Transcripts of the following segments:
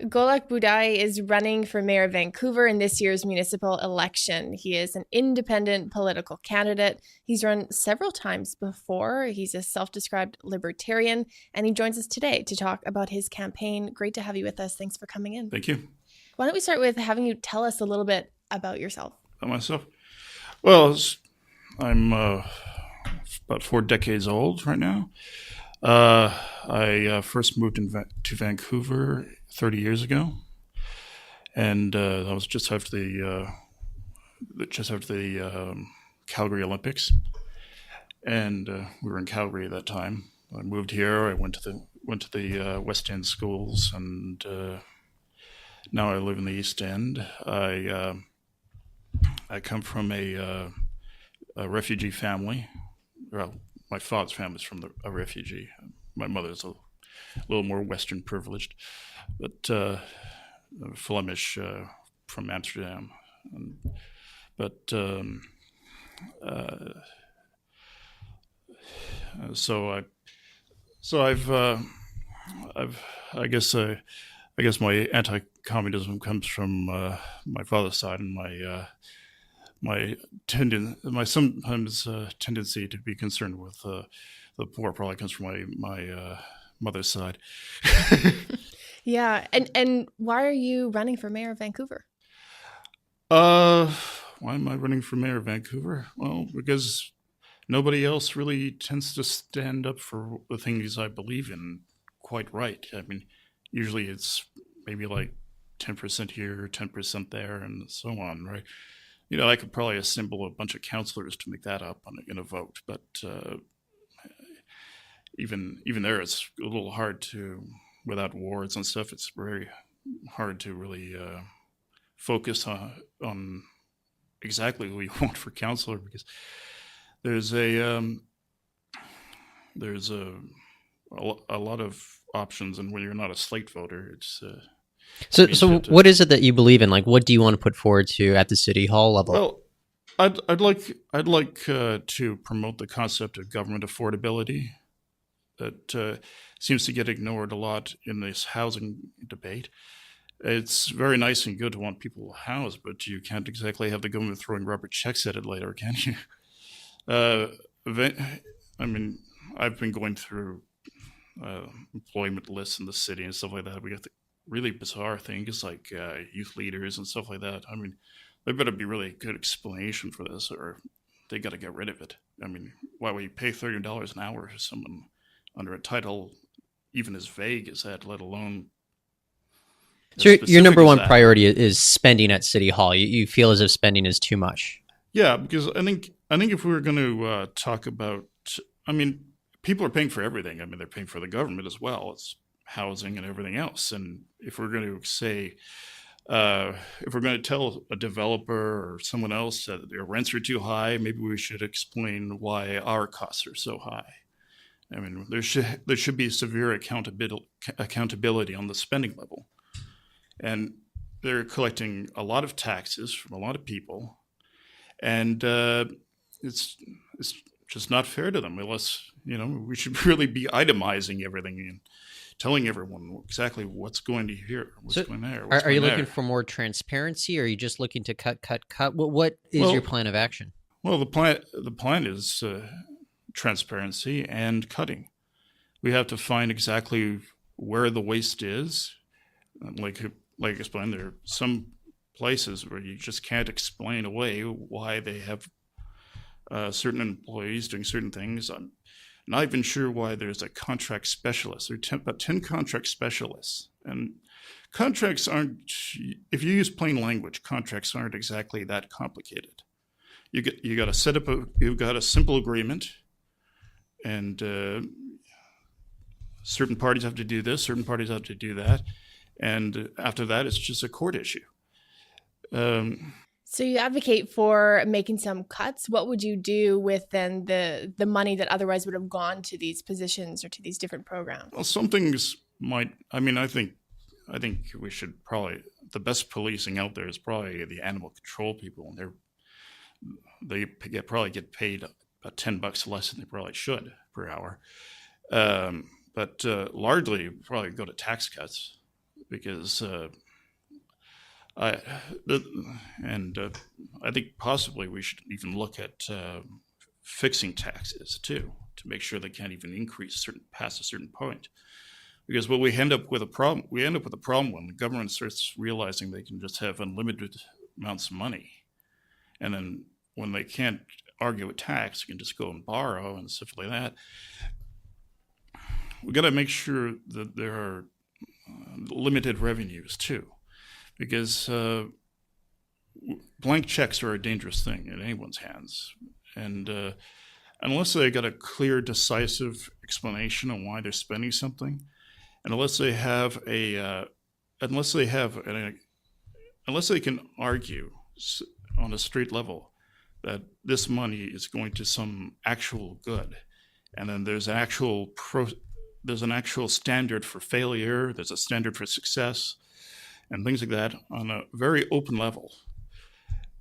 Gölök Buday is running for mayor of Vancouver in this year's municipal election. He is an independent political candidate. He's run several times before. He's a self-described libertarian, and he joins us today to talk about his campaign. Great to have you with us. Thanks for coming in. Thank you. Why don't we start with having you tell us a little bit about yourself? About myself? Well, I'm about 4 decades old right now. I first moved to Vancouver 30 years ago, and that was just after the Calgary Olympics, and we were in Calgary at that time. I moved here. I went to the West End schools, and now I live in the East End. I come from a refugee family. Well, my father's family is from a refugee. My mother's a little more Western privileged, but Flemish from Amsterdam. I guess my anti-communism comes from my father's side, and my sometimes tendency to be concerned with the poor probably comes from my mother's side. Yeah, and why are you running for mayor of Vancouver? Why am I running for mayor of Vancouver? Well, because nobody else really tends to stand up for the things I believe in quite right. I mean, usually it's maybe like 10% here, 10% there, and so on, right? You know, I could probably assemble a bunch of councillors to make that up in a vote, but even there, it's a little hard to, without wards and stuff, it's very hard to really focus on exactly who you want for councillor, because there's a lot of options, and when you're not a slate voter, it's So what is it that you believe in? Like, what do you want to put forward to at the city hall level? Well, I'd like to promote the concept of government affordability that seems to get ignored a lot in this housing debate. It's very nice and good to want people housed, but you can't exactly have the government throwing rubber checks at it later, can you? I mean, I've been going through employment lists in the city and stuff like that. We got the really bizarre things like youth leaders and stuff like that. I mean, there better be really good explanation for this, or they got to get rid of it. I mean, why would you pay $30 an hour to someone under a title even as vague as that, let alone? So your number one priority is spending at City Hall. You feel as if spending is too much. Yeah, because I think if we were going to talk about, I mean, people are paying for everything. I mean, they're paying for the government as well. It's housing and everything else. And if we're going to say, if we're going to tell a developer or someone else that their rents are too high, maybe we should explain why our costs are so high. I mean, there should be severe accountability on the spending level. And they're collecting a lot of taxes from a lot of people, and it's just not fair to them. Unless, you know, we should really be itemizing everything and telling everyone exactly what's going to here, what's going there. Are you looking for more transparency, or are you just looking to cut? What is your plan of action? Well, the plan is transparency and cutting. We have to find exactly where the waste is. Like I explained, there are some places where you just can't explain away why they have certain employees doing certain things. I'm not even sure why there's a contract specialist. There are about 10 contract specialists. And contracts aren't, if you use plain language, contracts aren't exactly that complicated. You got to set up you've got a simple agreement, and certain parties have to do this, certain parties have to do that. And after that, it's just a court issue. So you advocate for making some cuts. What would you do with then the money that otherwise would have gone to these positions or to these different programs? Well, some things might. I mean, I think we should probably, the best policing out there is probably the animal control people, and they probably get paid about $10 less than they probably should per hour. But largely, probably go to tax cuts. because I I think possibly we should even look at fixing taxes too, to make sure they can't even increase past a certain point. Because what we end up with a problem when the government starts realizing they can just have unlimited amounts of money, and then when they can't argue a tax, you can just go and borrow and stuff like that. We got to make sure that there are limited revenues too, because blank checks are a dangerous thing in anyone's hands, and unless they got a clear, decisive explanation on why they're spending something, and unless they can argue on a straight level that this money is going to some actual good, and then there's an actual standard for failure, there's a standard for success, and things like that on a very open level.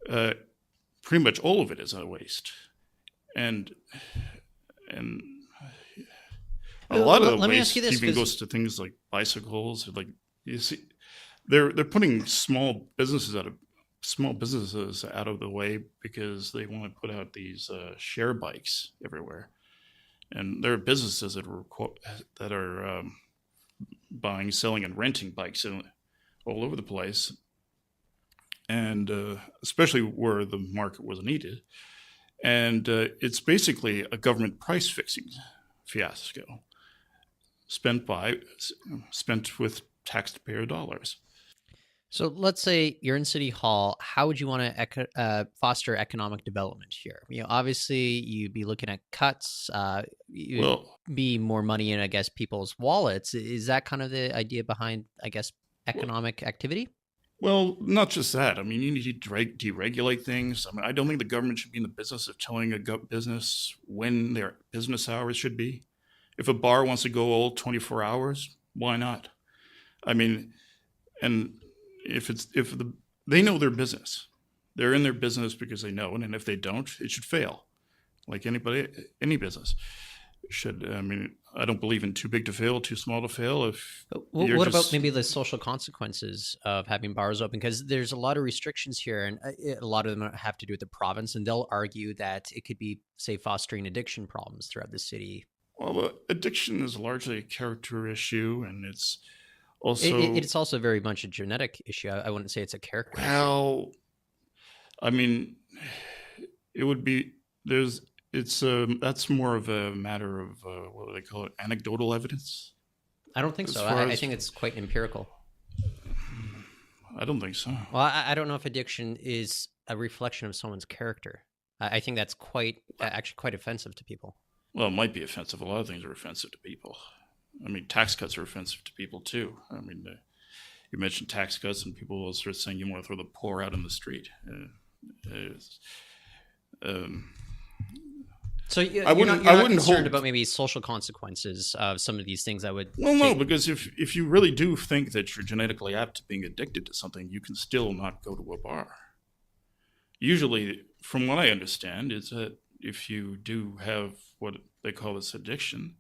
Pretty much all of it is a waste, and a lot of the waste even goes to things like bicycles. Like, you see, they're putting small businesses out of the way because they want to put out these share bikes everywhere, and there are businesses that are buying, selling, and renting bikes all over the place, and especially where the market was needed. And it's basically a government price fixing fiasco spent with taxpayer dollars. So let's say you're in City Hall. How would you want to foster economic development here? Obviously, you'd be looking at cuts. Be more money in, I guess, people's wallets. Is that kind of the idea behind, I guess, economic activity? Well, not just that. I mean, you need to deregulate things. I mean, I don't think the government should be in the business of telling a business when their business hours should be. If a bar wants to go all 24 hours, why not? I mean, and they know their business, they're in their business because they know it, and if they don't, it should fail, like any business should. I mean, I don't believe in too big to fail, too small to fail. What about maybe the social consequences of having bars open? Because there's a lot of restrictions here, and a lot of them have to do with the province, and they'll argue that it could be, say, fostering addiction problems throughout the city. Well, addiction is largely a character issue, and it's also it's also very much a genetic issue. I wouldn't say it's a character issue. I mean, it would be that's more of a matter of what do they call it? Anecdotal evidence. I don't think so. I think it's quite empirical. I don't think so. Well, I don't know if addiction is a reflection of someone's character. I think that's actually quite offensive to people. Well, it might be offensive. A lot of things are offensive to people. I mean, tax cuts are offensive to people too. I mean, you mentioned tax cuts, and people will start saying you want to throw the poor out in the street. So you're not concerned about maybe social consequences of some of these things? No, because if you really do think that you're genetically apt to being addicted to something, you can still not go to a bar. Usually, from what I understand, is that if you do have what they call this addiction,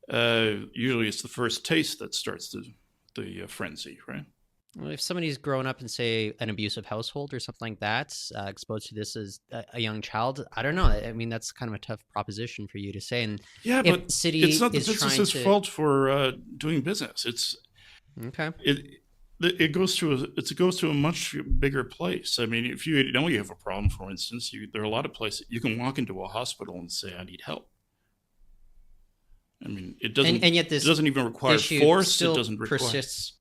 usually it's the first taste that starts the frenzy, right? Well, if somebody's grown up in, say, an abusive household or something like that, exposed to this as a young child, I don't know. I mean, that's kind of a tough proposition for you to say. And yeah, but it's not the business's fault for doing business. It's okay. It goes to a much bigger place. I mean, if you know you have a problem, for instance, there are a lot of places you can walk into a hospital and say, "I need help." I mean, it doesn't. And yet, this it doesn't even require force. Still it doesn't require persists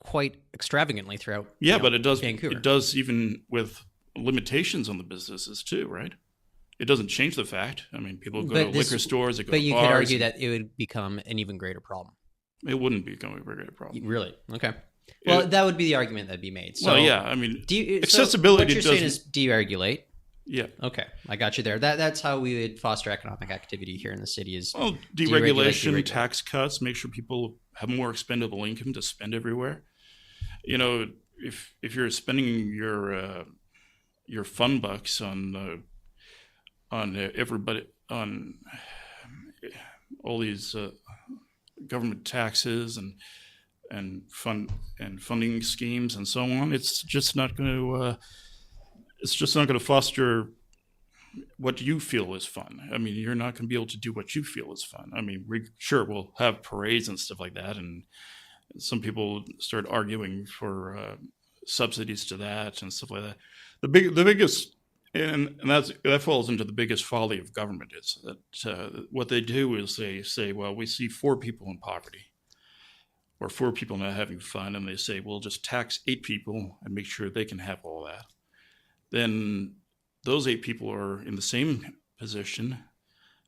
quite extravagantly throughout. Yeah, but it does. Vancouver. It does even with limitations on the businesses too, right? It doesn't change the fact. I mean, people go to liquor stores. They go to bars. But you could argue that it would become an even greater problem. It wouldn't become a very great problem. Really? Okay. Well, that would be the argument that'd be made. So, well, yeah. I mean, accessibility. So what you're saying is deregulate. Yeah. Okay, I got you there. That's how we would foster economic activity here in the city. Is deregulation, tax cuts, make sure people have more expendable income to spend everywhere. You know, if you're spending your fun bucks on everybody, on all these government taxes and funding schemes and so on. It's just not going to foster what you feel is fun. I mean, you're not going to be able to do what you feel is fun. I mean, we'll have parades and stuff like that, and some people start arguing for subsidies to that and stuff like that. The biggest, and that falls into the biggest folly of government, is that what they do is they say, well, we see 4 people in poverty or 4 people not having fun, and they say, we'll just tax 8 people and make sure they can have all that. Then those 8 people are in the same position.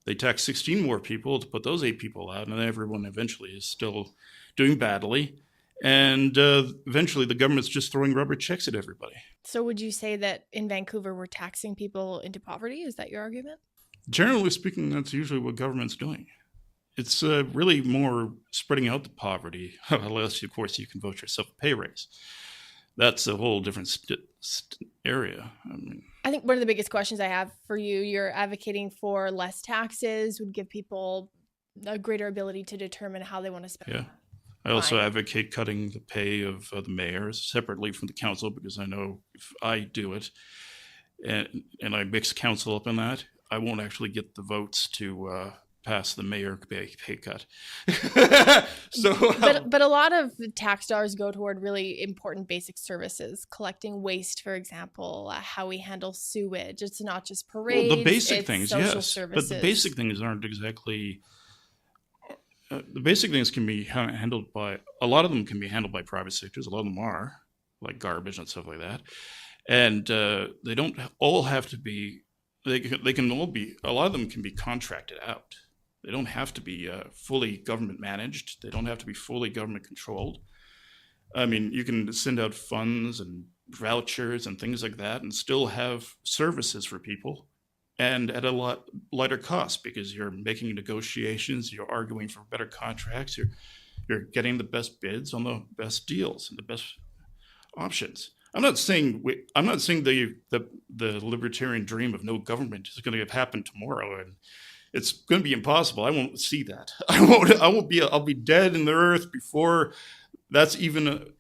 They tax 16 more people to put those 8 people out, and everyone eventually is still doing badly. And eventually the government's just throwing rubber checks at everybody. So would you say that in Vancouver we're taxing people into poverty? Is that your argument? Generally speaking, that's usually what government's doing. It's really more spreading out the poverty, unless, of course, you can vote yourself a pay raise. That's a whole different area. I think one of the biggest questions I have for you, you're advocating for less taxes, would give people a greater ability to determine how they want to spend. Yeah. I also advocate cutting the pay of the mayors separately from the council, because I know if I do it and I mix council up in that, I won't actually get the votes to pass the mayor pay cut. But a lot of tax dollars go toward really important basic services, collecting waste, for example, how we handle sewage. It's not just parades. Well, the basic things, yes, services. but the basic things aren't exactly. The basic things can be handled by, a lot of them can be handled by private sectors. A lot of them are, like garbage and stuff like that. And they don't all have to be, they can all be, a lot of them can be contracted out. They don't have to be fully government managed. They don't have to be fully government controlled. I mean, you can send out funds and vouchers and things like that and still have services for people, and at a lot lighter cost, because you're making negotiations, you're arguing for better contracts, you're getting the best bids on the best deals and the best options. I'm not saying the libertarian dream of no government is going to happen tomorrow, and it's going to be impossible. I won't see that. I'll be dead in the earth before that's even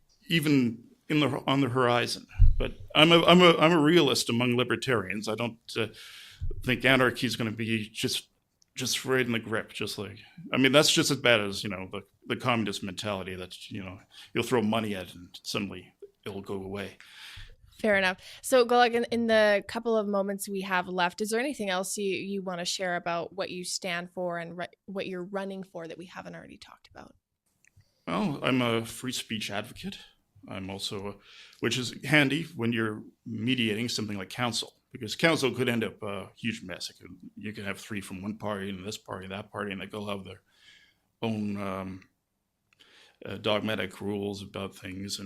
on the horizon. But I'm a realist among libertarians. I don't think anarchy is going to be just right in the grip. That's just as bad as the communist mentality that you'll throw money at and suddenly it'll go away. Fair enough. So, Gölök, in the couple of moments we have left, is there anything else you want to share about what you stand for and what you're running for that we haven't already talked about? Well, I'm a free speech advocate. I'm also, which is handy when you're mediating something like council, because council could end up a huge mess. You could have 3 from one party and this party, that party, and they go have their own dogmatic rules about things.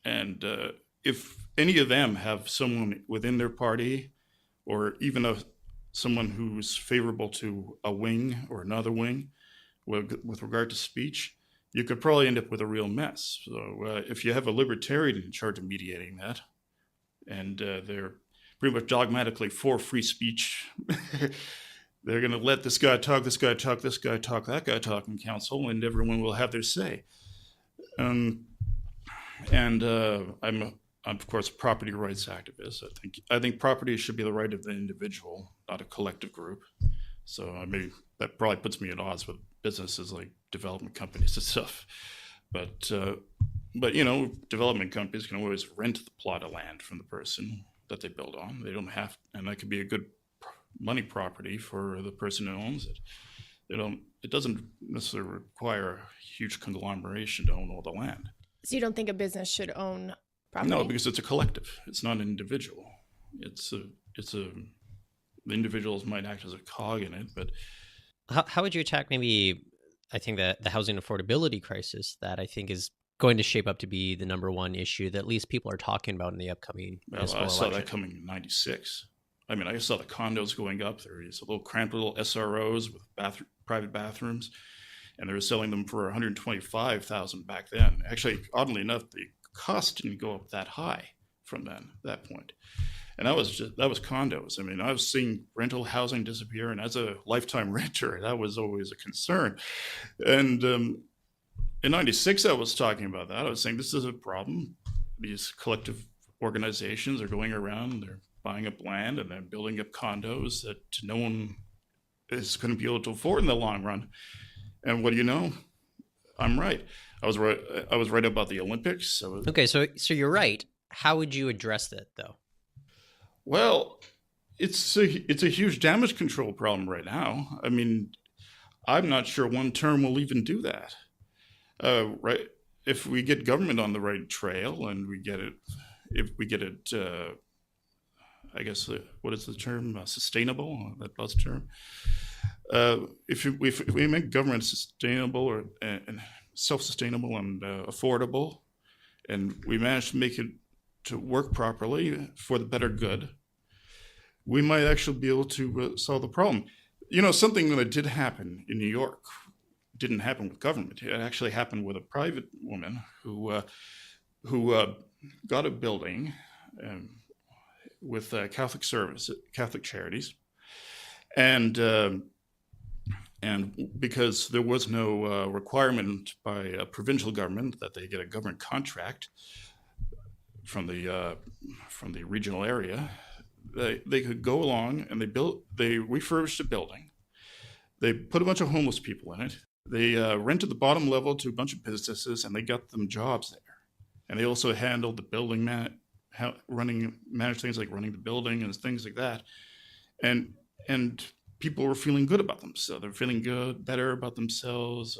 And if any of them have someone within their party, or even someone who's favorable to a wing or another wing with regard to speech, you could probably end up with a real mess. So if you have a libertarian in charge of mediating that, and they're pretty much dogmatically for free speech, they're going to let this guy talk, this guy talk, this guy talk, that guy talk in council, and everyone will have their say. I'm of course a property rights activist. I think property should be the right of the individual, not a collective group. So that probably puts me at odds with businesses like development companies and stuff. But development companies can always rent the plot of land from the person that they build on. They don't have, and that could be a good money property for the person who owns it. It doesn't necessarily require a huge conglomeration to own all the land. So you don't think a business should own property? No, because it's a collective. It's not an individual. The individuals might act as a cog in it, but how would you attack maybe, I think that the housing affordability crisis that I think is going to shape up to be the number one issue that at least people are talking about in the upcoming municipal election? I saw that coming in '96. I saw the condos going up. There is cramped little SROs with private bathrooms, and they were selling them for $125,000 back then. Actually, oddly enough, the cost didn't go up that high from that point. And that was condos. I mean, I was seeing rental housing disappear, and as a lifetime renter, that was always a concern. And in '96, I was talking about that. I was saying this is a problem. These collective organizations are going around, they're buying up land, and they're building up condos that no one is going to be able to afford in the long run. And what do you know? I'm right. I was right about the Olympics. Okay, so you're right. How would you address that, though? Well, it's a huge damage control problem right now. I mean, I'm not sure one term will even do that. Right? If we get government on the right trail and if we get it, I guess, what is the term? Sustainable, that buzz term. If we make government sustainable or self-sustainable and affordable, and we manage to make it to work properly for the better good, we might actually be able to solve the problem. You know, something that did happen in New York didn't happen with government. It actually happened with a private woman who got a building with Catholic charities, and because there was no requirement by a provincial government that they get a government contract from the regional area, they could go along and they refurbished a building. They put a bunch of homeless people in it. They rented the bottom level to a bunch of businesses, and they got them jobs there. And they also handled the building managed things like running the building and things like that. And people were feeling good about themselves. They're feeling better about themselves.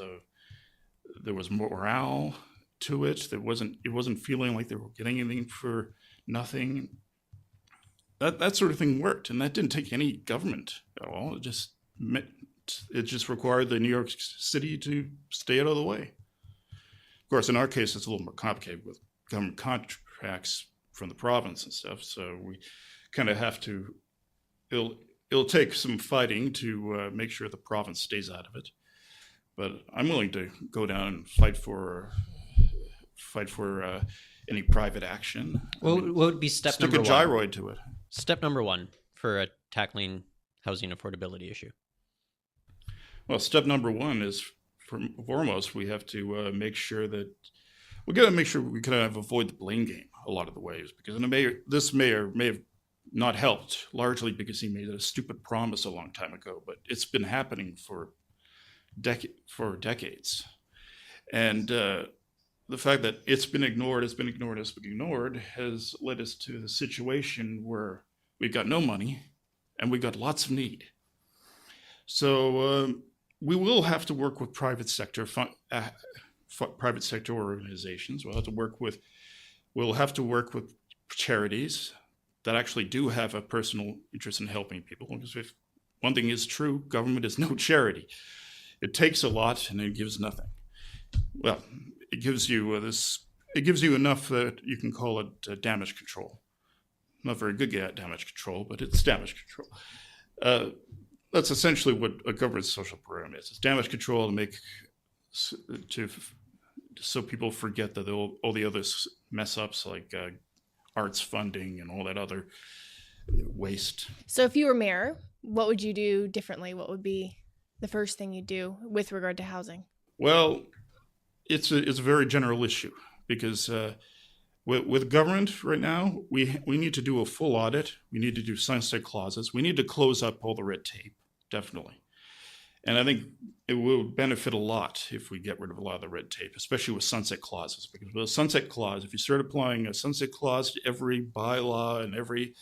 There was morale to it. It wasn't feeling like they were getting anything for nothing. That sort of thing worked, and that didn't take any government at all. It just required the New York City to stay out of the way. Of course, in our case, it's a little more complicated with government contracts from the province and stuff. So we kind of have to. It'll take some fighting to make sure the province stays out of it. But I'm willing to go down and fight for any private action. What would be step number one? Stick a gyroid to it. Step number one for tackling housing affordability issue. Well, step number one is, foremost, we have to make sure that we got to make sure we kind of avoid the blame game a lot of the ways, because this mayor may have not helped, largely because he made a stupid promise a long time ago, but it's been happening for decades. And the fact that it's been ignored has led us to the situation where we've got no money and we've got lots of need. So we will have to work with private sector organizations. We'll have to work with charities that actually do have a personal interest in helping people. Because if one thing is true, government is no charity. It takes a lot and it gives nothing. Well, it gives you enough that you can call it damage control. Not very good at damage control, but it's damage control. That's essentially what a government social program is. It's damage control so people forget that all the other mess ups like arts funding and all that other waste. So if you were mayor, what would you do differently? What would be the first thing you do with regard to housing? Well, it's a very general issue because with government right now, we need to do a full audit. We need to do sunset clauses. We need to close up all the red tape, definitely. And I think it will benefit a lot if we get rid of a lot of the red tape, especially with sunset clauses. Because with a sunset clause, if you start applying a sunset clause to every bylaw and every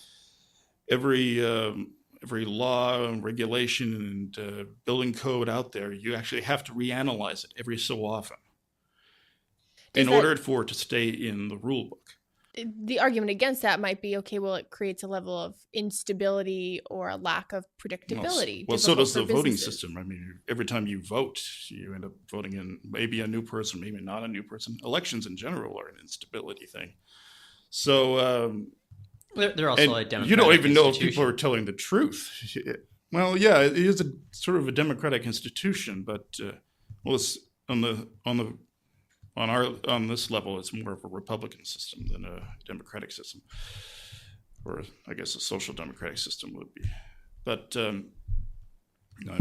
law and regulation and building code out there, you actually have to reanalyze it every so often in order for it to stay in the rule book. The argument against that might be, okay, well, it creates a level of instability or a lack of predictability. Well, so does the voting system. I mean, every time you vote, you end up voting in maybe a new person, maybe not a new person. Elections in general are an instability thing. So they're also a democratic you don't even know if institution. people are telling the truth. Well, yeah, it is a sort of a democratic institution, but it's on this level, it's more of a Republican system than a democratic system. or I guess a social democratic system would be. But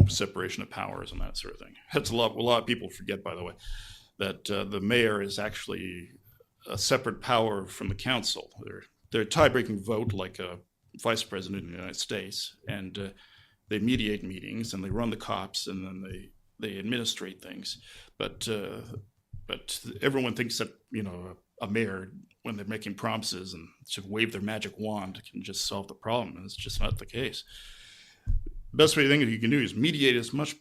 separation of powers and that sort of thing. That's a lot of people forget, by the way, that the mayor is actually a separate power from the council. They're a tie-breaking vote like a vice president in the United States, and they mediate meetings and they run the cops and then they administrate things. But everyone thinks that a mayor, when they're making promises and should wave their magic wand, can just solve the problem, and it's just not the case. The best thing that you can do is mediate as much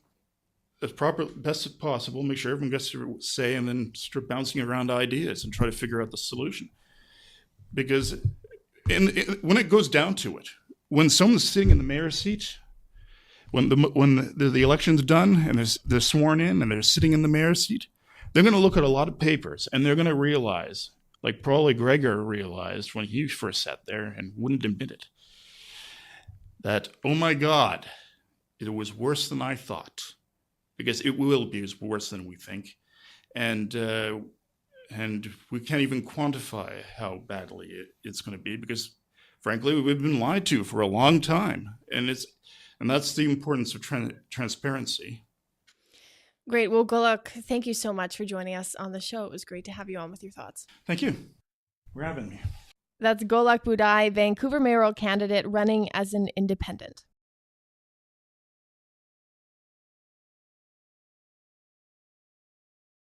as best as possible, make sure everyone gets to say, and then start bouncing around ideas and try to figure out the solution. Because when it goes down to it, when someone's sitting in the mayor's seat, when the election's done and they're sworn in and they're sitting in the mayor's seat, they're going to look at a lot of papers and they're going to realize, like probably Gregor realized when he first sat there and wouldn't admit it, that, oh my God, it was worse than I thought. Because it will be worse than we think. And we can't even quantify how badly it's going to be, because frankly, we've been lied to for a long time. And that's the importance of transparency. Great. Well, Gölök, thank you so much for joining us on the show. It was great to have you on with your thoughts. Thank you for having me. That's Gölök Buday, Vancouver mayoral candidate running as an independent.